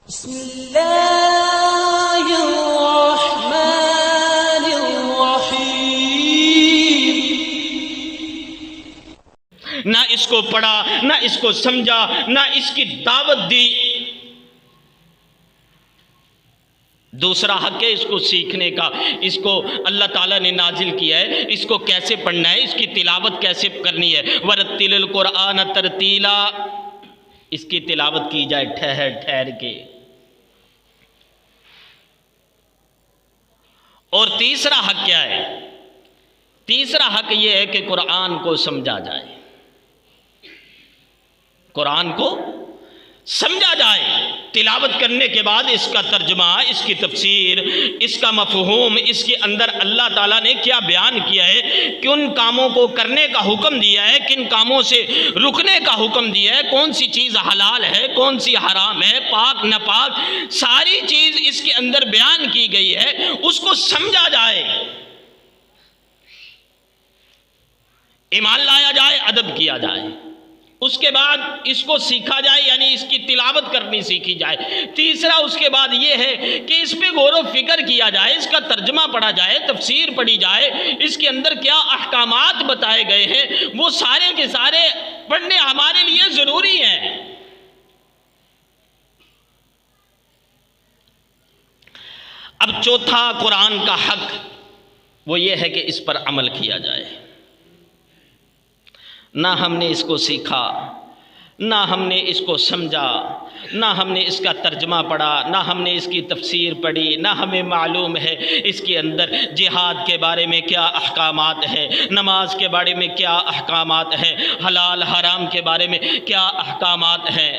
بسم اللہ الرحمن الرحیم۔ نہ اس کو پڑھا، نہ اس کو سمجھا، نہ اس کی دعوت دی۔ دوسرا حق ہے اس کو سیکھنے کا۔ اس کو اللہ تعالیٰ نے نازل کیا ہے، اس کو کیسے پڑھنا ہے، اس کی تلاوت کیسے کرنی ہے۔ وَرَتِّلِ الْقُرْآنَ تَرْتِیلًا، اس کی تلاوت کی جائے ٹھہر ٹھہر کے۔ اور تیسرا حق کیا ہے؟ تیسرا حق یہ ہے کہ قرآن کو سمجھا جائے، قرآن کو سمجھا جائے۔ تلاوت کرنے کے بعد اس کا ترجمہ، اس کی تفسیر، اس کا مفہوم، اس کے اندر اللہ تعالیٰ نے کیا بیان کیا ہے، کن کاموں کو کرنے کا حکم دیا ہے، کن کاموں سے رکنے کا حکم دیا ہے، کون سی چیز حلال ہے، کون سی حرام ہے، پاک ناپاک، ساری چیز اس کے اندر بیان کی گئی ہے۔ اس کو سمجھا جائے، ایمان لایا جائے، ادب کیا جائے، اس کے بعد اس کو سیکھا جائے، یعنی اس کی تلاوت کرنی سیکھی جائے۔ تیسرا اس کے بعد یہ ہے کہ اس پہ غور و فکر کیا جائے، اس کا ترجمہ پڑھا جائے، تفسیر پڑھی جائے، اس کے اندر کیا احکامات بتائے گئے ہیں وہ سارے کے سارے پڑھنے ہمارے لیے ضروری ہیں۔ اب چوتھا قرآن کا حق وہ یہ ہے کہ اس پر عمل کیا جائے۔ نہ ہم نے اس کو سیکھا، نہ ہم نے اس کو سمجھا، نہ ہم نے اس کا ترجمہ پڑھا، نہ ہم نے اس کی تفسیر پڑھی، نہ ہمیں معلوم ہے اس کے اندر جہاد کے بارے میں کیا احکامات ہیں، نماز کے بارے میں کیا احکامات ہیں، حلال حرام کے بارے میں کیا احکامات ہیں،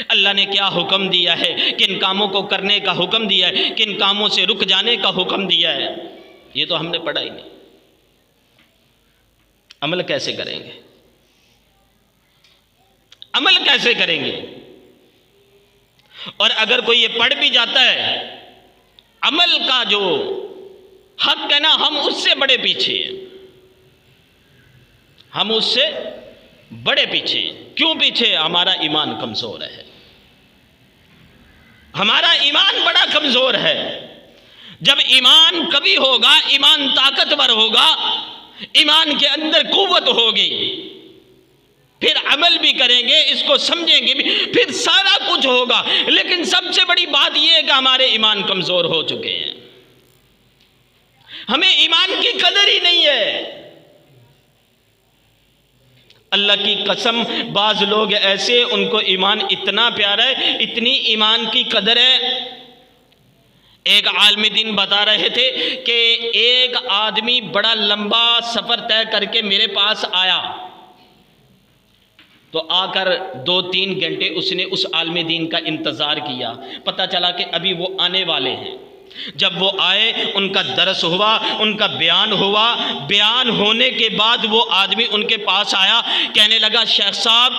اللہ نے کیا حکم دیا ہے، کن کاموں کو کرنے کا حکم دیا ہے، کن کاموں سے رک جانے کا حکم دیا ہے، یہ تو ہم نے پڑھا ہی نہیں۔ عمل کیسے کریں گے؟ عمل کیسے کریں گے؟ اور اگر کوئی یہ پڑھ بھی جاتا ہے، عمل کا جو حق ہے نا، ہم اس سے بڑے پیچھے ہیں، ہم اس سے بڑے پیچھے ہیں۔ کیوں پیچھے؟ ہمارا ایمان کمزور ہے، ہمارا ایمان بڑا کمزور ہے۔ جب ایمان قوی ہوگا، ایمان طاقتور ہوگا، ایمان کے اندر قوت ہوگی، پھر عمل بھی کریں گے، اس کو سمجھیں گے بھی، پھر سارا کچھ ہوگا۔ لیکن سب سے بڑی بات یہ ہے کہ ہمارے ایمان کمزور ہو چکے ہیں، ہمیں ایمان کی قدر ہی نہیں ہے۔ اللہ کی قسم، بعض لوگ ایسے ان کو ایمان اتنا پیارا ہے، اتنی ایمان کی قدر ہے۔ ایک عالم دین بتا رہے تھے کہ ایک آدمی بڑا لمبا سفر طے کر کے میرے پاس آیا، تو آ کر 2-3 گھنٹے اس نے اس عالم دین کا انتظار کیا۔ پتہ چلا کہ ابھی وہ آنے والے ہیں۔ جب وہ آئے، ان کا درس ہوا، ان کا بیان ہوا، بیان ہونے کے بعد وہ آدمی ان کے پاس آیا، کہنے لگا شیخ صاحب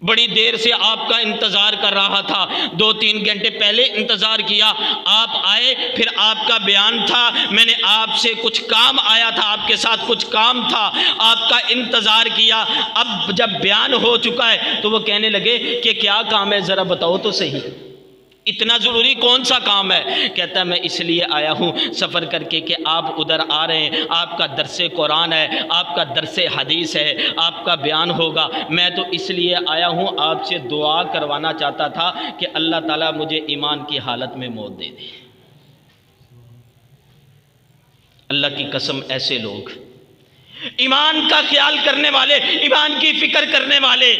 بڑی دیر سے آپ کا انتظار کر رہا تھا، 2-3 گھنٹے پہلے انتظار کیا، آپ آئے، پھر آپ کا بیان تھا، میں نے آپ سے کچھ کام آیا تھا، آپ کے ساتھ کچھ کام تھا، آپ کا انتظار کیا، اب جب بیان ہو چکا ہے تو وہ کہنے لگے کہ کیا کام ہے ذرا بتاؤ تو صحیح، اتنا ضروری کون سا کام ہے؟ کہتا ہے میں اس لیے آیا ہوں سفر کر کے کہ آپ ادھر آ رہے ہیں، آپ کا درس قرآن ہے، آپ کا درس حدیث ہے، آپ کا بیان ہوگا، میں تو اس لیے آیا ہوں آپ سے دعا کروانا چاہتا تھا کہ اللہ تعالیٰ مجھے ایمان کی حالت میں موت دے دے۔ اللہ کی قسم، ایسے لوگ ایمان کا خیال کرنے والے، ایمان کی فکر کرنے والے،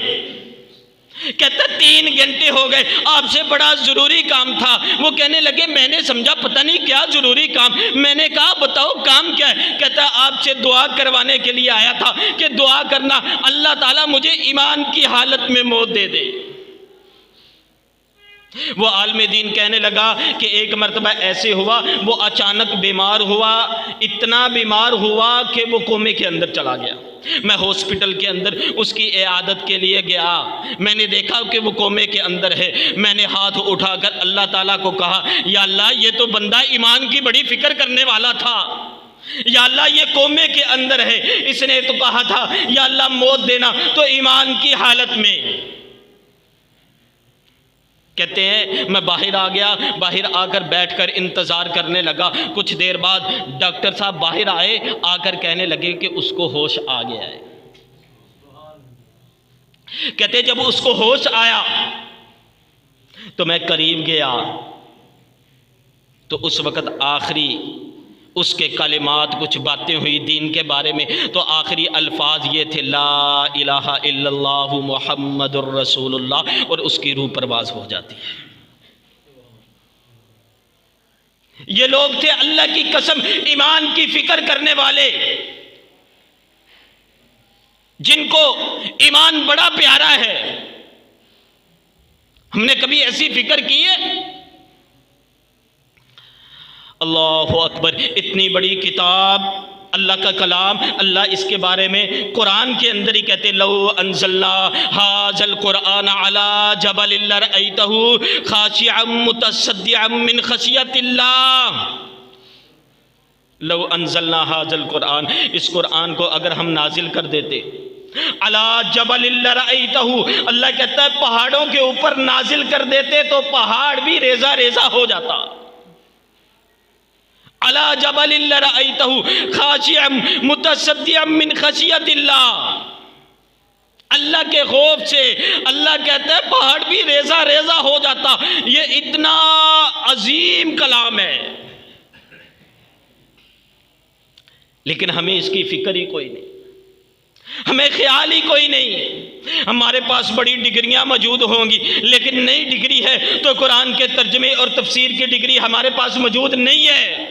کہتا 3 گھنٹے ہو گئے، آپ سے بڑا ضروری کام تھا۔ وہ کہنے لگے میں نے سمجھا پتہ نہیں کیا ضروری کام، میں نے کہا بتاؤ کام کیا ہے؟ کہتا آپ سے دعا کروانے کے لیے آیا تھا کہ دعا کرنا اللہ تعالیٰ مجھے ایمان کی حالت میں موت دے دے۔ وہ عالم دین کہنے لگا کہ ایک مرتبہ ایسے ہوا، وہ اچانک بیمار ہوا، اتنا بیمار ہوا کہ وہ کومے کے اندر چلا گیا۔ میں ہاسپٹل کے اندر اس کی عیادت کے لیے گیا، میں نے دیکھا کہ وہ کومے کے اندر ہے، میں نے ہاتھ اٹھا کر اللہ تعالیٰ کو کہا یا اللہ یہ تو بندہ ایمان کی بڑی فکر کرنے والا تھا، یا اللہ یہ کومے کے اندر ہے، اس نے تو کہا تھا یا اللہ موت دینا تو ایمان کی حالت میں۔ کہتے ہیں میں باہر آ گیا، باہر آ کر بیٹھ کر انتظار کرنے لگا. کچھ دیر بعد ڈاکٹر صاحب باہر آئے، آ کر کہنے لگے کہ اس کو ہوش آ گیا ہے. کہتے جب اس کو ہوش آیا تو میں قریب گیا تو اس وقت آخری اس کے کلمات کچھ باتیں ہوئی دین کے بارے میں، تو آخری الفاظ یہ تھے لا الہ الا اللہ محمد الرسول اللہ، اور اس کی روح پرواز ہو جاتی ہے. یہ لوگ تھے اللہ کی قسم ایمان کی فکر کرنے والے، جن کو ایمان بڑا پیارا ہے. ہم نے کبھی ایسی فکر کی ہے؟ اللہ اکبر. اتنی بڑی کتاب اللہ کا کلام، اللہ اس کے بارے میں قرآن کے اندر ہی کہتے لو انزلنا ھذا القرآن علی جبل لرأیتہ خاشعا متصدعا من خشیۃ اللہ. لو انزلنا ھذا القرآن، اس قرآن کو اگر ہم نازل کر دیتے علی جبل لرأیتہ، اللہ کہتا ہے پہاڑوں کے اوپر نازل کر دیتے تو پہاڑ بھی ریزہ ریزہ ہو جاتا. علی جبل لرأیتہ خاشعا متصدعا من خشیۃ اللہ. اللہ کے خوف سے اللہ کہتا ہے پہاڑ بھی ریزہ ریزہ ہو جاتا. یہ اتنا عظیم کلام ہے، لیکن ہمیں اس کی فکر ہی کوئی نہیں، ہمیں خیال ہی کوئی نہیں. ہمارے پاس بڑی ڈگریاں موجود ہوں گی، لیکن نئی ڈگری ہے تو قرآن کے ترجمے اور تفسیر کی ڈگری ہمارے پاس موجود نہیں ہے.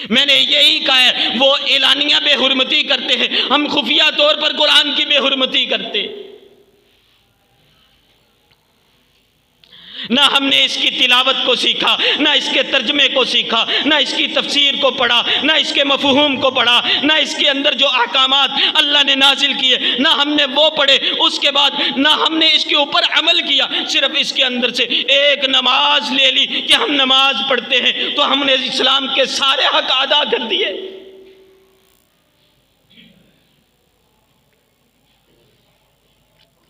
میں نے یہی کہا ہے، وہ اعلانیہ بے حرمتی کرتے ہیں، ہم خفیہ طور پر قرآن کی بے حرمتی کرتے. نہ ہم نے اس کی تلاوت کو سیکھا، نہ اس کے ترجمے کو سیکھا، نہ اس کی تفسیر کو پڑھا، نہ اس کے مفہوم کو پڑھا، نہ اس کے اندر جو احکامات اللہ نے نازل کیے نہ ہم نے وہ پڑھے. اس کے بعد نہ ہم نے اس کے اوپر عمل کیا، صرف اس کے اندر سے ایک نماز لے لی کہ ہم نماز پڑھتے ہیں تو ہم نے اسلام کے سارے حق ادا کر دیے.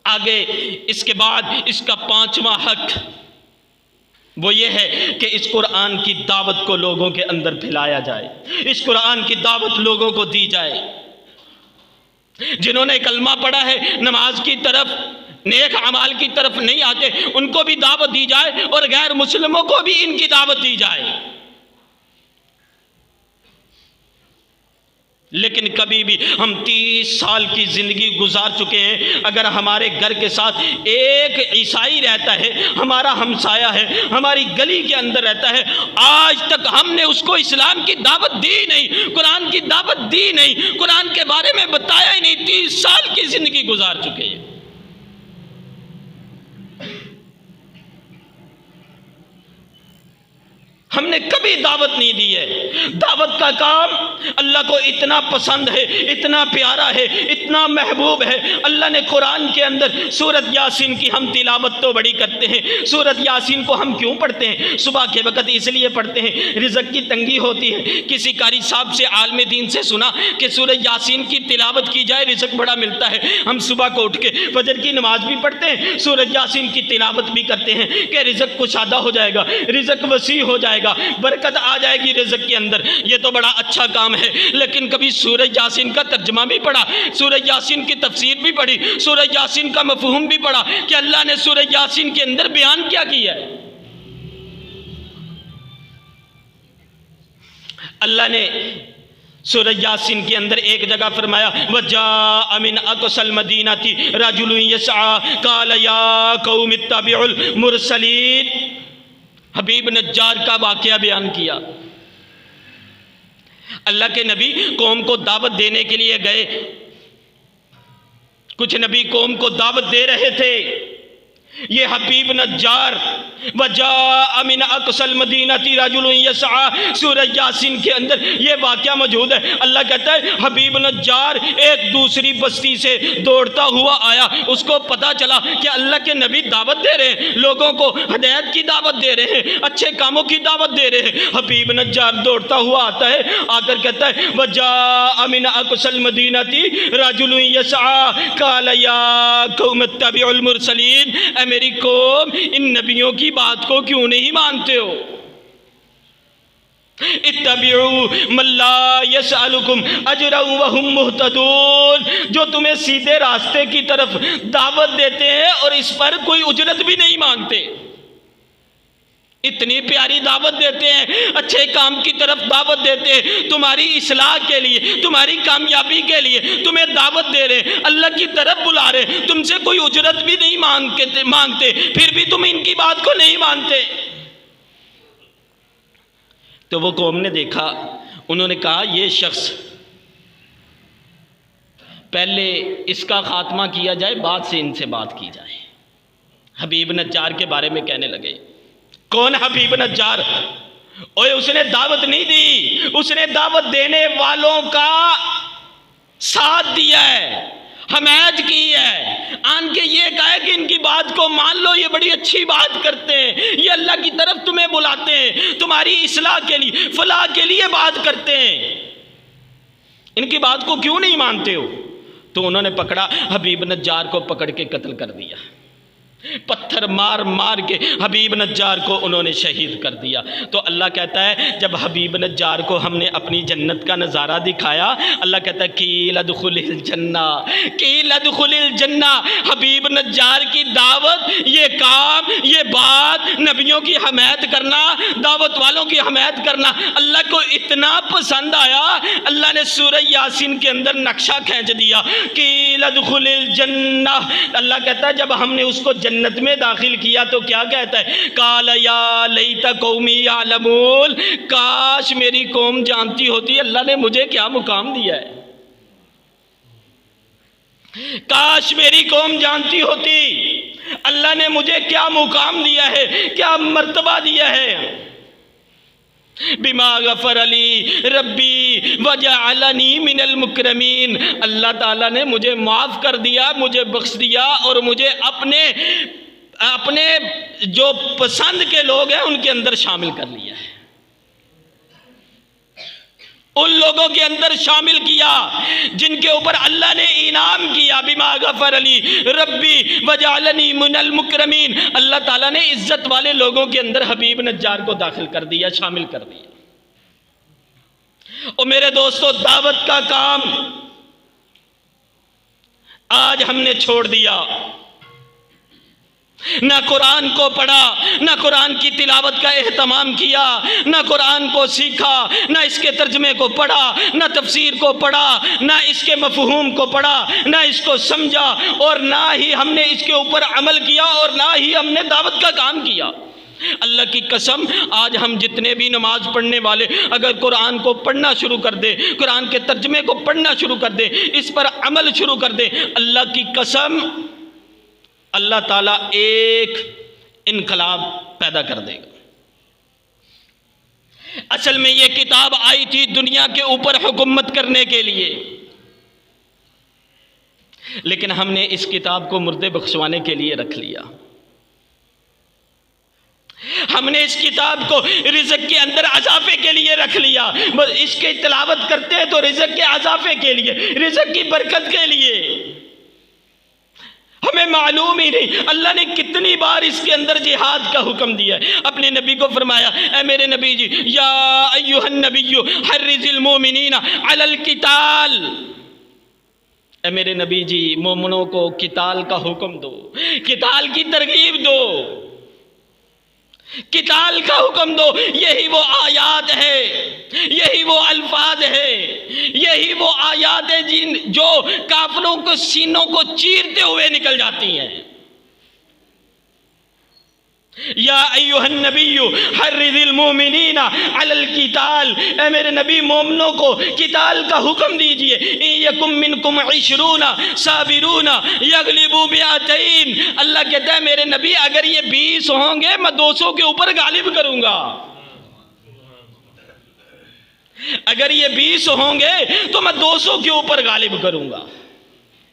آگے اس کے بعد اس کا 5واں حق وہ یہ ہے کہ اس قرآن کی دعوت کو لوگوں کے اندر پھیلایا جائے، اس قرآن کی دعوت لوگوں کو دی جائے. جنہوں نے کلمہ پڑھا ہے نماز کی طرف، نیک اعمال کی طرف نہیں آتے، ان کو بھی دعوت دی جائے اور غیر مسلموں کو بھی ان کی دعوت دی جائے. لیکن کبھی بھی ہم 30 سال کی زندگی گزار چکے ہیں، اگر ہمارے گھر کے ساتھ ایک عیسائی رہتا ہے، ہمارا ہمسایہ ہے، ہماری گلی کے اندر رہتا ہے، آج تک ہم نے اس کو اسلام کی دعوت دی نہیں، قرآن کی دعوت دی نہیں، قرآن کے بارے میں بتایا ہی نہیں. 30 سال کی زندگی گزار چکے ہیں. ہم نے کبھی دعوت نہیں دی ہے. دعوت کا کام اللہ کو اتنا پسند ہے، اتنا پیارا ہے، اتنا محبوب ہے. اللہ نے قرآن کے اندر سورۃ یاسین کی ہم تلاوت تو بڑی کرتے ہیں. سورۃ یاسین کو ہم کیوں پڑھتے ہیں؟ صبح کے وقت اس لیے پڑھتے ہیں، رزق کی تنگی ہوتی ہے. کسی قاری صاحب سے عالم دین سے سنا کہ سورۃ یاسین کی تلاوت کی جائے رزق بڑا ملتا ہے. ہم صبح کو اٹھ کے فجر کی نماز بھی پڑھتے ہیں، سورۃ یاسین کی تلاوت بھی کرتے ہیں کہ رزق کشادہ ہو جائے گا، رزق وسیع ہو جائے گا، برکت آ جائے گی رزق کے اندر. یہ تو بڑا اچھا کام ہے، لیکن کبھی سورہ یاسین کا ترجمہ بھی پڑھا، سورہ یاسین کی تفسیر بھی پڑھی، سورہ یاسین کا مفہوم بھی پڑھا کہ اللہ نے سورہ یاسین کے اندر بیان کیا کیا ہے؟ اللہ نے سورہ یاسین کے اندر ایک جگہ فرمایا وَجَاءَ مِنْ أَقْصَى الْمَدِينَةِ رَجُلٌ يَسْعَىٰ قَالَ يَا قَوْمِ اتَّبِعُوا الْمُرْسَلِينَ. حبیب نجار کا واقعہ بیان کیا. اللہ کے نبی قوم کو دعوت دینے کے لیے گئے. کچھ نبی قوم کو دعوت دے رہے تھے. یہ حبیب نجار وجاء من اقصى المدینۃ رجل یسعى سورہ یاسین کے اندر یہ واقعہ موجود ہے۔ اللہ کہتا ہے حبیب نجار ایک دوسری بستی سے دوڑتا ہوا آیا، اس کو پتا چلا کہ اللہ کے نبی دعوت دے رہے ہیں، لوگوں کو ہدایت کی دعوت دے رہے ہیں، اچھے کاموں کی دعوت دے رہے ہیں۔ حبیب نجار دوڑتا ہوا آتا ہے، آ کر کہتا ہے وجاء من اقصى المدینۃ رجل یسعى قال یا قوم اتبعوا المرسلین، اے میری قوم ان نبیوں کی بات کو کیوں نہیں مانتے ہو؟ اتبعوا من لا يسألكم اجرا وهم مهتدون، جو تمہیں سیدھے راستے کی طرف دعوت دیتے ہیں اور اس پر کوئی اجرت بھی نہیں مانگتے۔ اتنی پیاری دعوت دیتے ہیں، اچھے کام کی طرف دعوت دیتے ہیں، تمہاری اصلاح کے لیے، تمہاری کامیابی کے لیے تمہیں دعوت دے رہے ہیں، اللہ کی طرف بلا رہے ہیں، تم سے کوئی اجرت بھی نہیں مانگتے، پھر بھی تم ان کی بات کو نہیں مانتے۔ تو وہ قوم نے دیکھا، انہوں نے کہا یہ شخص پہلے اس کا خاتمہ کیا جائے، بعد سے ان سے بات کی جائے۔ حبیب نجار کے بارے میں کہنے لگے، کون حبیب نجار؟ اوے اس نے دعوت نہیں دی، اس نے دعوت دینے والوں کا ساتھ دیا ہے، حمایت کی ہے، آن کے یہ کہا ہے کہ ان کی بات کو مان لو، یہ بڑی اچھی بات کرتے ہیں، یہ اللہ کی طرف تمہیں بلاتے ہیں، تمہاری اصلاح کے لیے، فلاح کے لیے بات کرتے ہیں، ان کی بات کو کیوں نہیں مانتے ہو؟ تو انہوں نے پکڑا، حبیب نجار کو پکڑ کے قتل کر دیا، پتھر مار مار کے حبیب نجار کو انہوں نے شہید کر دیا۔ تو اللہ کہتا ہے جب حبیب نجار کو ہم نے اپنی جنت کا نظارہ دکھایا، اللہ کہتا ہے قیل ادخل الجنہ، قیل ادخل الجنہ، حبیب نجار کی دعوت، یہ کام، یہ بات، نبیوں کی حمایت کرنا، دعوت والوں کی حمایت کرنا اللہ کو اتنا پسند آیا، اللہ نے سورہ یاسین کے اندر نقشہ کھینچ دیا، قیل ادخل الجنہ۔ اللہ کہتا ہے جب ہم نے اس کو جنت میں داخل کیا تو کیا کہتا ہے؟ قال یا لیت قومی یعلمون، کاش میری قوم جانتی ہوتی اللہ نے مجھے کیا مقام دیا ہے، کاش میری قوم جانتی ہوتی اللہ نے مجھے کیا مقام دیا ہے، کیا مرتبہ دیا ہے۔ بما غفر علی ربی وجعلنی من المکرمین، اللہ تعالیٰ نے مجھے معاف کر دیا، مجھے بخش دیا اور مجھے اپنے جو پسند کے لوگ ہیں ان کے اندر شامل کر لیا ہے، ان لوگوں کے اندر شامل کیا جن کے اوپر اللہ نے انعام کیا۔ بما غفر علی ربی وجعلنی من المکرمین، اللہ تعالیٰ نے عزت والے لوگوں کے اندر حبیب نجار کو داخل کر دیا، شامل کر دیا۔ اور میرے دوستو، دعوت کا کام آج ہم نے چھوڑ دیا، نہ قرآن کو پڑھا، نہ قرآن کی تلاوت کا اہتمام کیا، نہ قرآن کو سیکھا، نہ اس کے ترجمے کو پڑھا، نہ تفسیر کو پڑھا، نہ اس کے مفہوم کو پڑھا، نہ اس کو سمجھا، اور نہ ہی ہم نے اس کے اوپر عمل کیا، اور نہ ہی ہم نے دعوت کا کام کیا۔ اللہ کی قسم، آج ہم جتنے بھی نماز پڑھنے والے اگر قرآن کو پڑھنا شروع کر دے، قرآن کے ترجمے کو پڑھنا شروع کر دے، اس پر عمل شروع کر دے، اللہ کی قسم اللہ تعالیٰ ایک انقلاب پیدا کر دے گا۔ اصل میں یہ کتاب آئی تھی دنیا کے اوپر حکومت کرنے کے لیے، لیکن ہم نے اس کتاب کو مردے بخشوانے کے لیے رکھ لیا۔ ہم نے اس کتاب کو رزق کے اندر اضافے کے لیے رکھ لیا، بس اس کی تلاوت کرتے ہیں تو رزق کے اضافے کے لیے، رزق کی برکت کے لیے۔ ہمیں معلوم ہی نہیں اللہ نے کتنی بار اس کے اندر جہاد کا حکم دیا ہے۔ اپنے نبی کو فرمایا، اے میرے نبی جی، یا ایھا النبی حرض المؤمنین علی القتال، اے میرے نبی جی مومنوں کو قتال کا حکم دو، قتال کی ترغیب دو، قتال کا حکم دو۔ یہی وہ آیات ہے، یہی وہ الفاظ ہے، یہی وہ آیات ہیں جو کافروں کو سینوں کو چیرتے ہوئے نکل جاتی ہیں۔ یا ایھا النبی حرض المؤمنین علی القتال، اے میرے نبی مومنوں کو قتال کا حکم دیجئے. ان یکم منکم 20 صابرون یغلبوا 200. اللہ کہتا ہے میرے نبی اگر یہ 20 ہوں گے میں 200 کے اوپر غالب کروں گا. اگر یہ 20 ہوں گے تو میں 200 کے اوپر غالب کروں گا.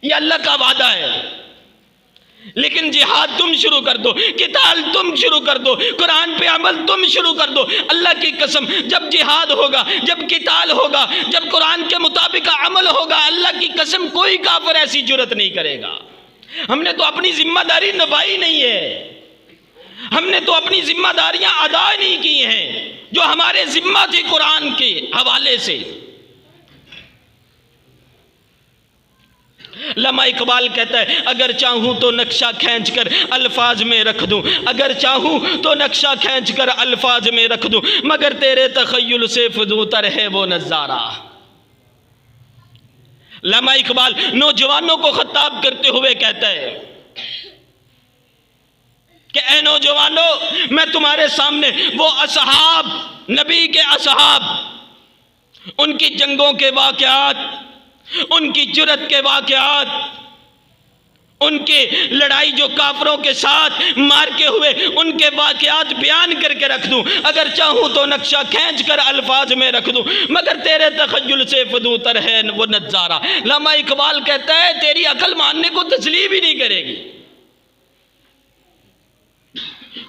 یہ اللہ کا وعدہ ہے. لیکن جہاد تم شروع کر دو، قتال تم شروع کر دو، قرآن پہ عمل تم شروع کر دو. اللہ کی قسم جب جہاد ہوگا، جب قتال ہوگا، جب قرآن کے مطابق عمل ہوگا، اللہ کی قسم کوئی کافر ایسی جرت نہیں کرے گا. ہم نے تو اپنی ذمہ داری نبھائی نہیں ہے، ہم نے تو اپنی ذمہ داریاں ادا نہیں کی ہیں جو ہمارے ذمہ تھی قرآن کے حوالے سے. علامہ اقبال کہتا ہے اگر چاہوں تو نقشہ کھینچ کر الفاظ میں رکھ دوں، اگر چاہوں تو نقشہ کھینچ کر الفاظ میں رکھ دوں، مگر تیرے تخیل سے فزوتر ہے وہ نظارہ. علامہ اقبال نوجوانوں کو خطاب کرتے ہوئے کہتا ہے کہ اے نوجوانوں، میں تمہارے سامنے وہ اصحاب، نبی کے اصحاب، ان کی جنگوں کے واقعات، ان کی جرت کے واقعات، ان کی لڑائی جو کافروں کے ساتھ مار کے ہوئے، ان کے واقعات بیان کر کے رکھ دوں. اگر چاہوں تو نقشہ کھینچ کر الفاظ میں رکھ دوں، مگر تیرے تخیل سے فدوتر ہے وہ نظارہ. علامہ اقبال کہتا ہے تیری عقل ماننے کو تسلیم ہی نہیں کرے گی.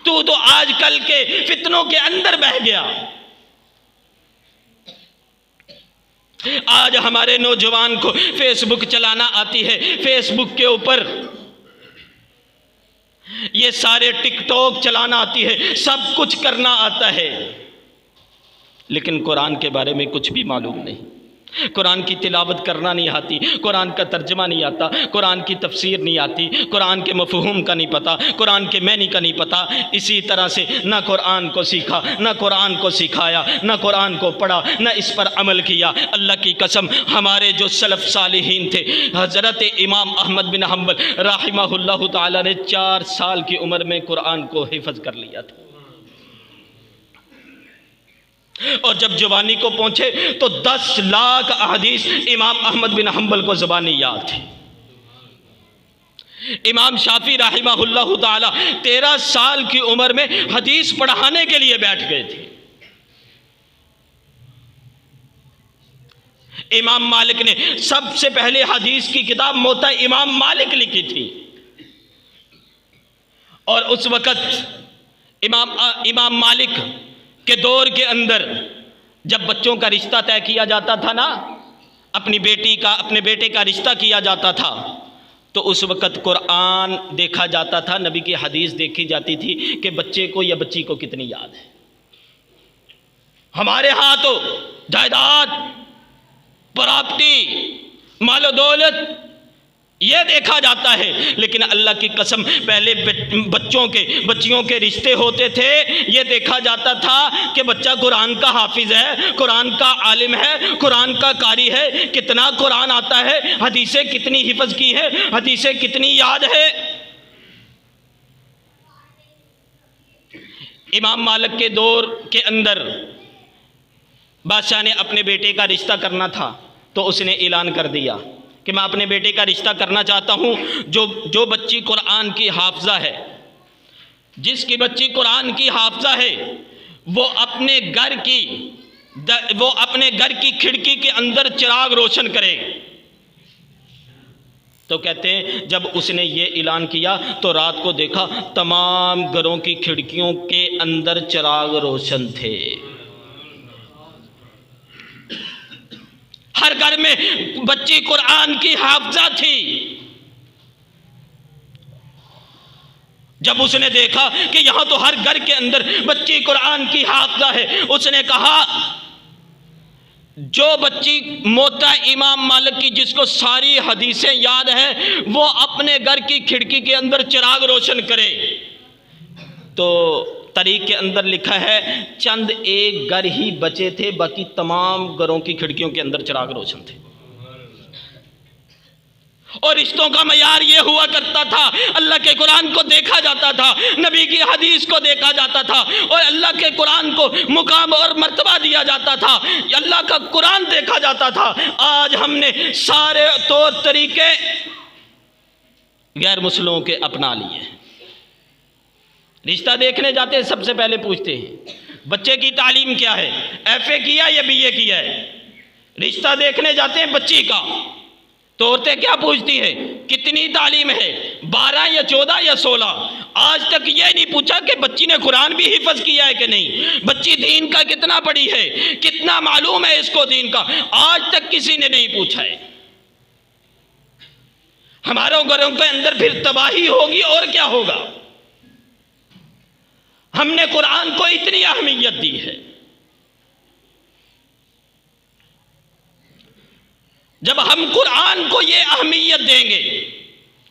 تو آج کل کے فتنوں کے اندر بہہ گیا. آج ہمارے نوجوان کو فیس بک چلانا آتی ہے، فیس بک کے اوپر یہ سارے ٹک ٹاک چلانا آتی ہے، سب کچھ کرنا آتا ہے، لیکن قرآن کے بارے میں کچھ بھی معلوم نہیں. قرآن کی تلاوت کرنا نہیں آتی، قرآن کا ترجمہ نہیں آتا، قرآن کی تفسیر نہیں آتی، قرآن کے مفہوم کا نہیں پتا، قرآن کے معنی کا نہیں پتا. اسی طرح سے نہ قرآن کو سیکھا، نہ قرآن کو سکھایا، نہ قرآن کو پڑھا، نہ اس پر عمل کیا. اللہ کی قسم ہمارے جو سلف صالحین تھے، حضرت امام احمد بن حنبل رحمہ اللہ تعالی نے 4 سال کی عمر میں قرآن کو حفظ کر لیا تھا، اور جب جوانی کو پہنچے تو 10 لاکھ احادیث امام احمد بن حنبل کو زبانی یاد تھی. امام شافعی رحمہ اللہ تعالی 13 سال کی عمر میں حدیث پڑھانے کے لیے بیٹھ گئے تھے. امام مالک نے سب سے پہلے حدیث کی کتاب موطا امام مالک لکھی تھی، اور اس وقت امام مالک کہ دور کے اندر جب بچوں کا رشتہ طے کیا جاتا تھا نا، اپنے بیٹے کا رشتہ کیا جاتا تھا، تو اس وقت قرآن دیکھا جاتا تھا، نبی کی حدیث دیکھی جاتی تھی کہ بچے کو یا بچی کو کتنی یاد ہے. ہمارے ہاں تو جائیداد، پراپرٹی، مال و دولت یہ دیکھا جاتا ہے، لیکن اللہ کی قسم پہلے بچیوں کے رشتے ہوتے تھے. یہ دیکھا جاتا تھا کہ بچہ قرآن کا حافظ ہے، قرآن کا عالم ہے، قرآن کا قاری ہے، کتنا قرآن آتا ہے، حدیثیں کتنی حفظ کی ہے، حدیثیں کتنی یاد ہے. امام مالک کے دور کے اندر بادشاہ نے اپنے بیٹے کا رشتہ کرنا تھا، تو اس نے اعلان کر دیا کہ میں اپنے بیٹے کا رشتہ کرنا چاہتا ہوں جو بچی قرآن کی حافظہ ہے، جس کی بچی قرآن کی حافظہ ہے، وہ اپنے گھر کی کھڑکی کے اندر چراغ روشن کرے. تو کہتے ہیں جب اس نے یہ اعلان کیا تو رات کو دیکھا تمام گھروں کی کھڑکیوں کے اندر چراغ روشن تھے. ہر گھر میں بچی قرآن کی حافظہ تھی. جب اس نے دیکھا کہ یہاں تو ہر گھر کے اندر بچی قرآن کی حافظہ ہے، اس نے کہا جو بچی موطا امام مالک کی جس کو ساری حدیثیں یاد ہیں، وہ اپنے گھر کی کھڑکی کے اندر چراغ روشن کرے. تو تاریخ کے اندر لکھا ہے چند ایک گھر ہی بچے تھے، باقی تمام گھروں کی کھڑکیوں کے اندر چراغ روشن تھے. اور رشتوں کا معیار یہ ہوا کرتا تھا، اللہ کے قرآن کو دیکھا جاتا تھا، نبی کی حدیث کو دیکھا جاتا تھا، اور اللہ کے قرآن کو مقام اور مرتبہ دیا جاتا تھا، اللہ کا قرآن دیکھا جاتا تھا۔ آج ہم نے سارے طور طریقے غیر مسلموں کے اپنا لیے ہیں۔ رشتہ دیکھنے جاتے ہیں، سب سے پہلے پوچھتے ہیں بچے کی تعلیم کیا ہے، ایف اے کیا یا بی اے کیا ہے۔ رشتہ دیکھنے جاتے ہیں بچی کا تو عورتیں کیا پوچھتی ہیں، کتنی تعلیم ہے، 12 یا 14 یا 16۔ آج تک یہ نہیں پوچھا کہ بچی نے قرآن بھی حفظ کیا ہے کہ نہیں، بچی دین کا کتنا پڑھی ہے، کتنا معلوم ہے اس کو دین کا، آج تک کسی نے نہیں پوچھا ہے۔ ہمارے گھروں کے اندر پھر تباہی ہوگی اور کیا ہوگا۔ ہم نے قرآن کو اتنی اہمیت دی ہے، جب ہم قرآن کو یہ اہمیت دیں گے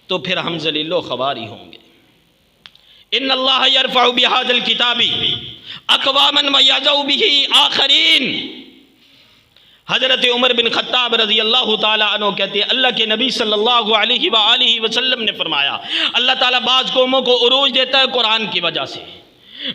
تو پھر ہم ذلیل و خواری ہوں گے۔ ان اللہ یرفع بہذا الکتاب اقواما ویضع بہ آخرین۔ حضرت عمر بن خطاب رضی اللہ تعالیٰ عنہ کہتے ہیں اللہ کے نبی صلی اللہ علیہ وآلہ وسلم نے فرمایا، اللہ تعالیٰ بعض قوموں کو عروج دیتا ہے قرآن کی وجہ سے،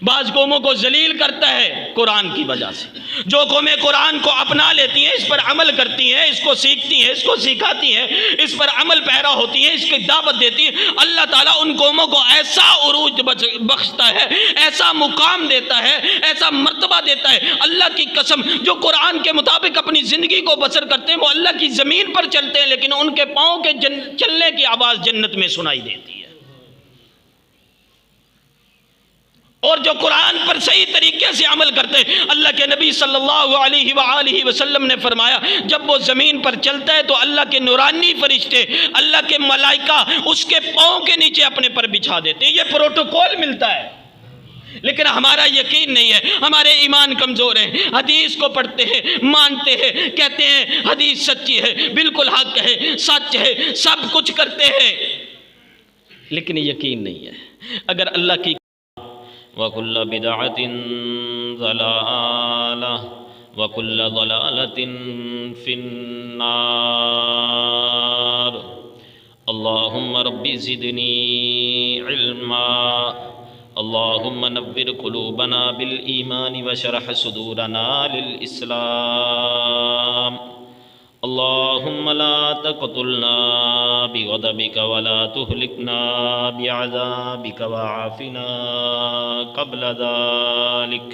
بعض قوموں کو ذلیل کرتا ہے قرآن کی وجہ سے۔ جو قومیں قرآن کو اپنا لیتی ہیں، اس پر عمل کرتی ہیں، اس کو سیکھتی ہیں، اس کو سکھاتی ہیں، اس پر عمل پیرا ہوتی ہیں، اس کی دعوت دیتی ہیں، اللہ تعالیٰ ان قوموں کو ایسا عروج بخشتا ہے، ایسا مقام دیتا ہے، ایسا مرتبہ دیتا ہے۔ اللہ کی قسم، جو قرآن کے مطابق اپنی زندگی کو بسر کرتے ہیں وہ اللہ کی زمین پر چلتے ہیں، لیکن ان کے پاؤں کے چلنے کی آواز جنت میں سنائی دیتی ہے۔ اور جو قرآن پر صحیح طریقے سے عمل کرتے ہیں، اللہ کے نبی صلی اللہ علیہ وآلہ وسلم نے فرمایا جب وہ زمین پر چلتا ہے تو اللہ کے نورانی فرشتے، اللہ کے ملائکہ اس کے پاؤں کے نیچے اپنے پر بچھا دیتے ہیں۔ یہ پروٹوکول ملتا ہے، لیکن ہمارا یقین نہیں ہے، ہمارے ایمان کمزور ہیں، حدیث کو پڑھتے ہیں، مانتے ہیں، کہتے ہیں حدیث سچی ہے، بالکل حق ہے، سچ ہے، سب کچھ کرتے ہیں، لیکن یقین نہیں ہے۔ اگر اللہ کی وَكُلَّ بِدْعَةٍ ضَلَالَةٍ وَكُلَّ ضَلَالَةٍ فِي النَّارِ اللهم رب زدني علما اللهم نور قلوبنا بالإيمان وشرح صدورنا للإسلام اللهم لا تقتلنا بغضبك ولا تهلكنا بعذابك وعافنا قبل ذلك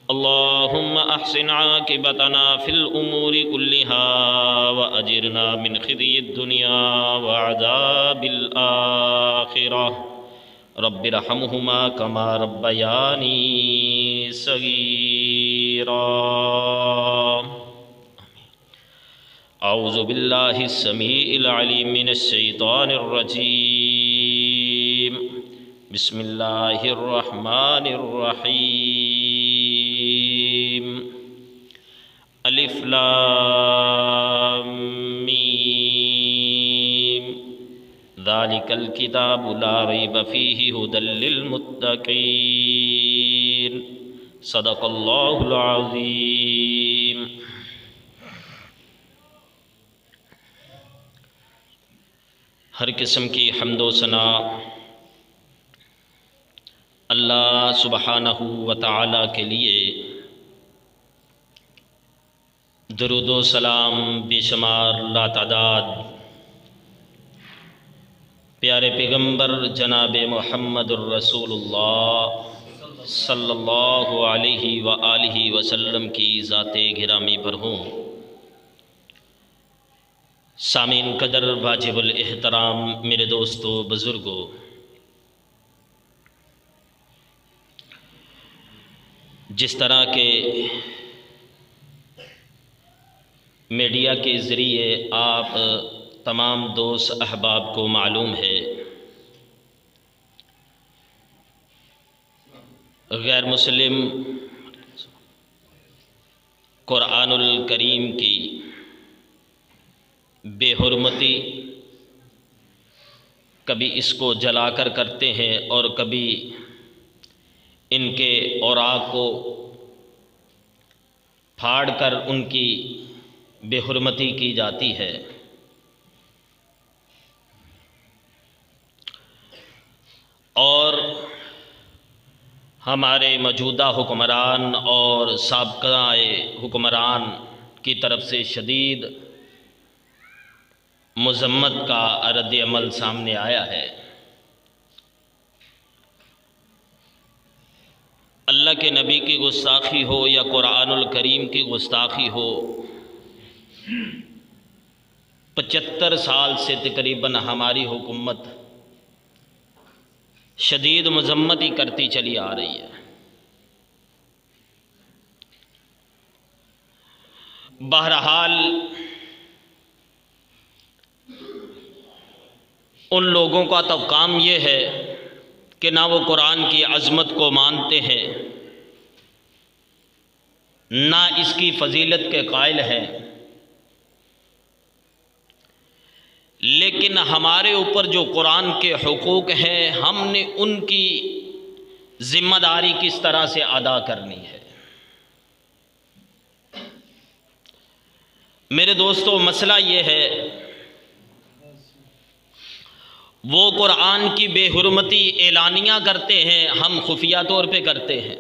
اللهم احسن عاقبتنا في الأمور كلها وأجرنا من خزي الدنيا وعذاب الآخرة رب ارحمهما كما ربياني صغيرا اعوذ باللہ السمیع العلیم من الشیطان الرجیم بسم اللہ الرحمن الرحیم الف لام میم ذالک الکتاب لا ریب فیہ ھدی للمتقین صدق اللہ العظیم۔ ہر قسم کی حمد و ثنا اللہ سبحانہ و تعالی کے لیے، درود و سلام بے شمار لاتعداد پیارے پیغمبر جناب محمد الرسول اللہ صلی اللہ علیہ وآلہ وسلم کی ذات گرامی پر ہوں۔ سامعین قدر واجب الاحترام میرے دوستو بزرگو، جس طرح کے میڈیا کے ذریعے آپ تمام دوست احباب کو معلوم ہے، غیر مسلم قرآن الکریم کی بے حرمتی کبھی اس کو جلا کر کرتے ہیں اور کبھی ان کے اوراق کو پھاڑ کر ان کی بے حرمتی کی جاتی ہے۔ اور ہمارے موجودہ حکمران اور سابقہ حکمران کی طرف سے شدید مذمت کا رد عمل سامنے آیا ہے۔ اللہ کے نبی کی گستاخی ہو یا قرآن الکریم کی گستاخی ہو، 75 سال سے تقریباً ہماری حکومت شدید مذمت ہی کرتی چلی آ رہی ہے۔ بہرحال ان لوگوں کا تو کام یہ ہے کہ نہ وہ قرآن کی عظمت کو مانتے ہیں، نہ اس کی فضیلت کے قائل ہیں، لیکن ہمارے اوپر جو قرآن کے حقوق ہیں ہم نے ان کی ذمہ داری کس طرح سے ادا کرنی ہے۔ میرے دوستو، مسئلہ یہ ہے، وہ قرآن کی بے حرمتی اعلانیہ کرتے ہیں، ہم خفیہ طور پہ کرتے ہیں۔